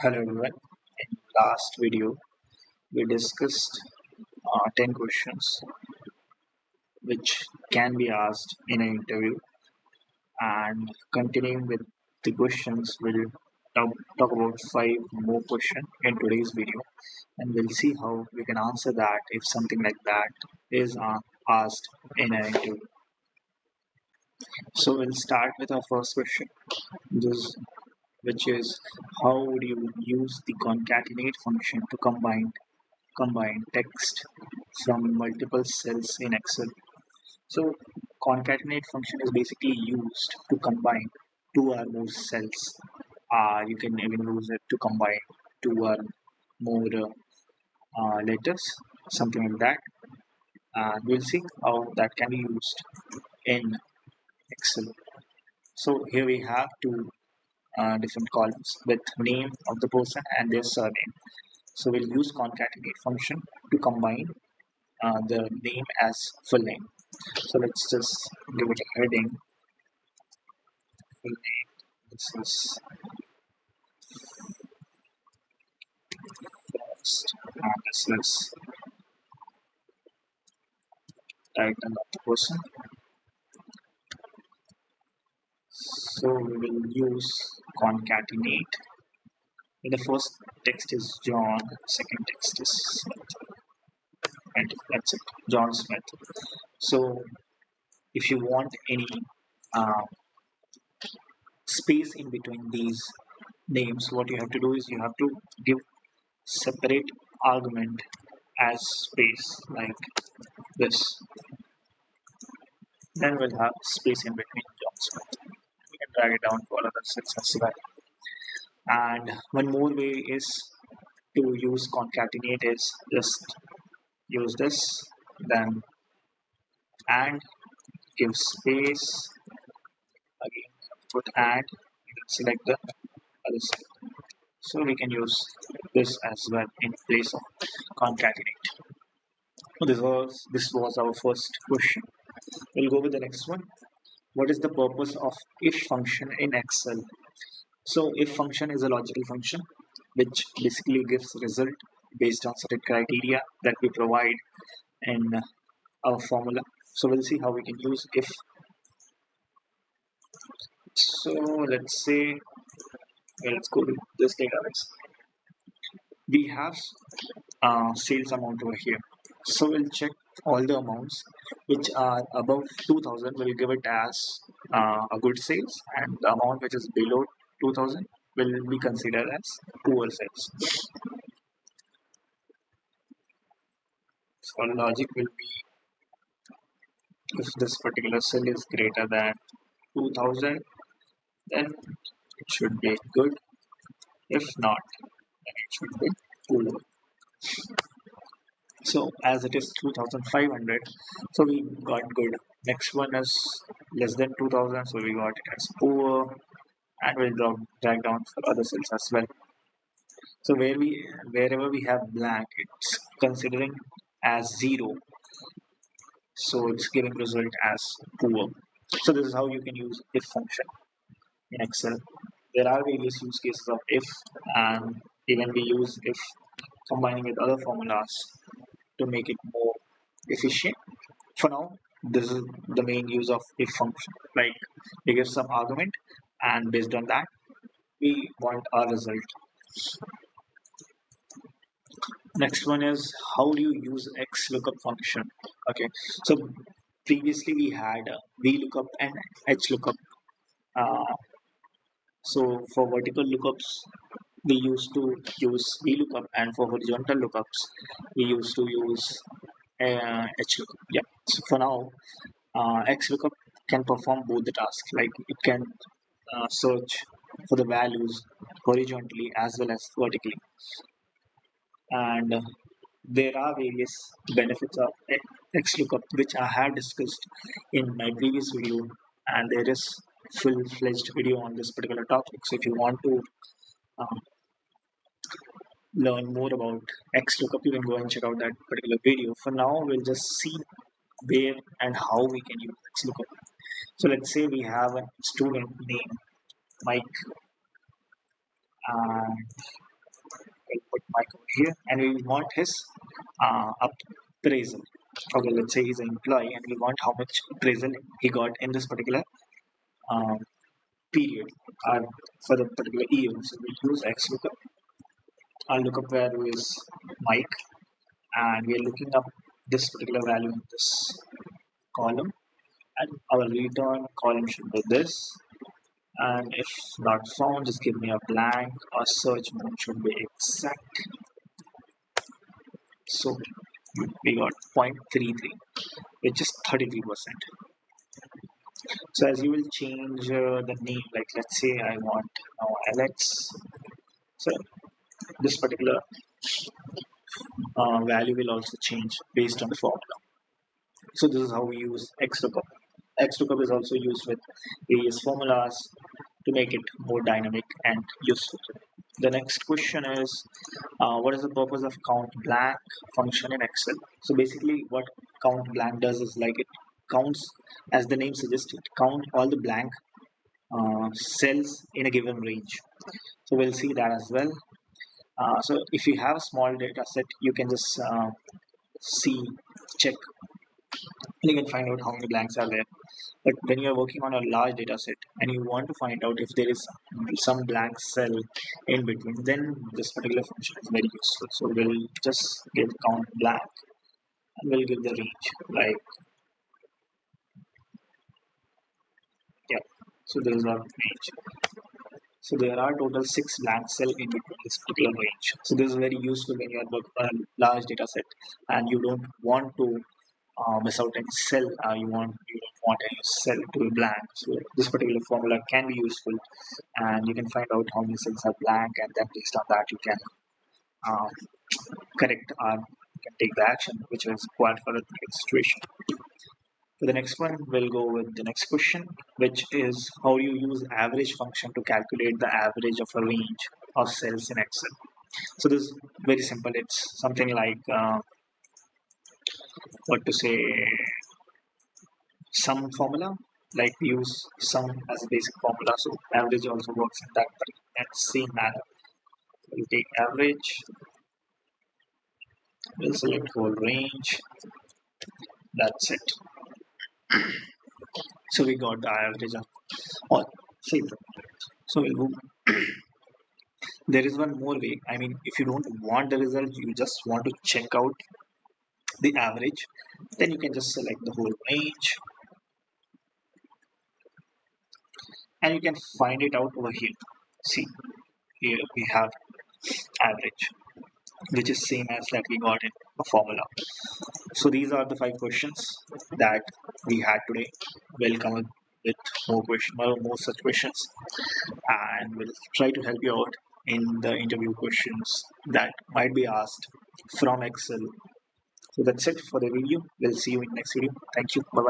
Hello everyone. In last video, we discussed 10 questions which can be asked in an interview. And continuing with the questions, we'll talk about 5 more questions in today's video. And we'll see how we can answer that if something like that is asked in an interview. So we'll start with our first question, this, which is how would you use the concatenate function to combine text from multiple cells in Excel. So concatenate function is basically used to combine two or more cells. You can even use it to combine two or more letters, something like that. And we'll see how that can be used in Excel. So here we have two different columns with name of the person and their surname. So we'll use concatenate function to combine the name as full name. So let's just give it a heading. Full name. This is first, and this is title of the person. So we will use concatenate. The first text is John, second text is Smith. And that's it, John Smith. So if you want any uh, space in between these names, what you have to do is you have to give separate argument as space like this. Then we'll have space in between jobs. We can drag it down for other cells as well. And one more way is to use concatenate is just use this, then and give space again, put and select the other side. So we can use this as well in place of concatenate. So this was our first question. We'll go with the next one. What is the purpose of if function in Excel? So if function is a logical function which basically gives result based on certain criteria that we provide in our formula. So we'll see how we can use if. So let's say, let's go with this database. We have sales amount over here. So we'll check all the amounts which are above 2000. We'll give it as a good sales, and the amount which is below 2000 will be considered as poor sales. So logic will be if this particular cell is greater than 2000, then it should be good. If not, then it should be poor. So as it is 2500, so we got good. Next one is less than 2000, so we got it as poor, and we'll drag down for other cells as well. So wherever we have blank, it's considering as 0, so it's giving result as poor. So this is how you can use if function in Excel. There are various use cases of if, and even we use if combining with other formulas to make it more efficient. For now, this is the main use of if function. Like we give some argument, and based on that, we want our result. Next one is how do you use XLOOKUP function? Okay, so previously we had VLOOKUP and HLOOKUP. Uh, so for vertical lookups, we used to use VLOOKUP, and for horizontal lookups, we used to use HLOOKUP. Yeah. So for now, XLOOKUP can perform both the tasks. Like it can search for the values horizontally as well as vertically, and there are various benefits of XLOOKUP which I have discussed in my previous video, and there is full-fledged video on this particular topic. So if you want to uh, learn more about XLOOKUP, you can go and check out that particular video. For now, we'll just see where and how we can use XLOOKUP. So let's say we have a student named Mike, and We'll put Mike over here, and we want his appraisal. Okay, let's say he's an employee, and we want how much appraisal he got in this particular um, period or for the particular year. So we use XLOOKUP. Our lookup value is Mike, and we are looking up this particular value in this column, and our return column should be this. And if not found, just give me a blank. Our search mode should be exact. So we got 0.33, which is 33%. So as you will change the name, like let's say I want now Alex. So this particular value will also change based on the formula. So this is how we use XLOOKUP. XLOOKUP is also used with various formulas to make it more dynamic and useful. The next question is, what is the purpose of COUNTBLANK function in Excel? So basically what COUNTBLANK does is like it counts, as the name suggests, it count all the blank cells in a given range. So we'll see that as well. So if you have a small data set, you can just check, you can find out how many blanks are there. But when you're working on a large data set and you want to find out if there is some blank cell in between, then this particular function is very useful. So we'll just give count blank and we'll give the range, like, yeah. So there is our range. So there are total 6 blank cell in between this particular range. So this is very useful when you are working on a large data set and you don't want to miss out any cell. You don't want any cell to be blank. So this particular formula can be useful, and you can find out how many cells are blank, and then based on that you can um, correct or you can take the action which is required for a particular situation. For the next one, we'll go with the next question, which is how do you use average function to calculate the average of a range of cells in Excel. So this is very simple. It's something like what to say, sum formula, like we use sum as a basic formula, so average also works in that same manner. We'll take average, we'll select whole range, that's it. So we got the average of all. So we'll move. There is one more way. I mean, if you don't want the result, you just want to check out the average, then you can just select the whole range and you can find it out over here. See, here we have average, which is same as that we got in a formula. So these are the 5 questions that we had today. We'll come up with more such questions, and we'll try to help you out in the interview questions that might be asked from Excel. So that's it for the video. We'll see you in next video. Thank you. Bye bye.